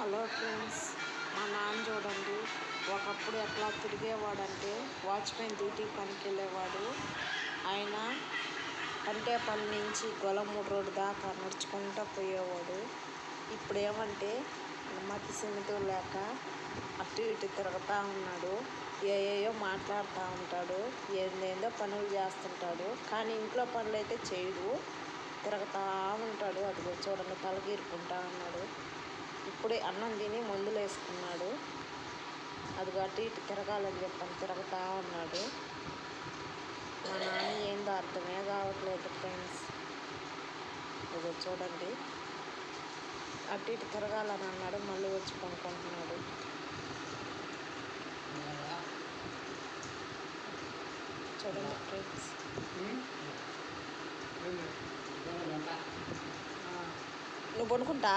Hello friends, మా నాన్న చూడండి ఒకప్పుడు ఎట్లా తిరిగేవాడంటే వాచ్మెన్ డ్యూటీ పనికి వెళ్ళేవాడు. ఆయన పంటేపల్లి నుంచి గొల్లమూడి రోడ్డు దాకా నడుచుకుంటూ పోయేవాడు. ఇప్పుడు ఏమంటే మతి స్థిమితం లేక అటు ఇటు తిరుగుతూ ఉన్నాడు. ఏయో మాట్లాడుతూ ఉంటాడు, ఏందేందో పనులు చేస్తుంటాడు. కానీ ఇంట్లో పనులు అయితే చేయడు, తిరుగుతూ ఉంటాడు. అదిగో చూడండి తలగీరుకుంటా ఉన్నాడు. ఇప్పుడే అన్నం తిని మందులు వేసుకున్నాడు. అదిగో అటు ఇటు తిరగాలని చెప్పని తిరుగుతూ ఉన్నాడు. మా నాన్న ఏందో అర్థమే కావట్లేదు ఫ్రెండ్స్. ఇదిగో చూడండి అటు ఇటు తిరగాలని అన్నాడు, మళ్ళీ వచ్చి కొనుక్కుంటున్నాడు. చూడండి ఫ్రెండ్స్. నువ్వు పడుకుంటా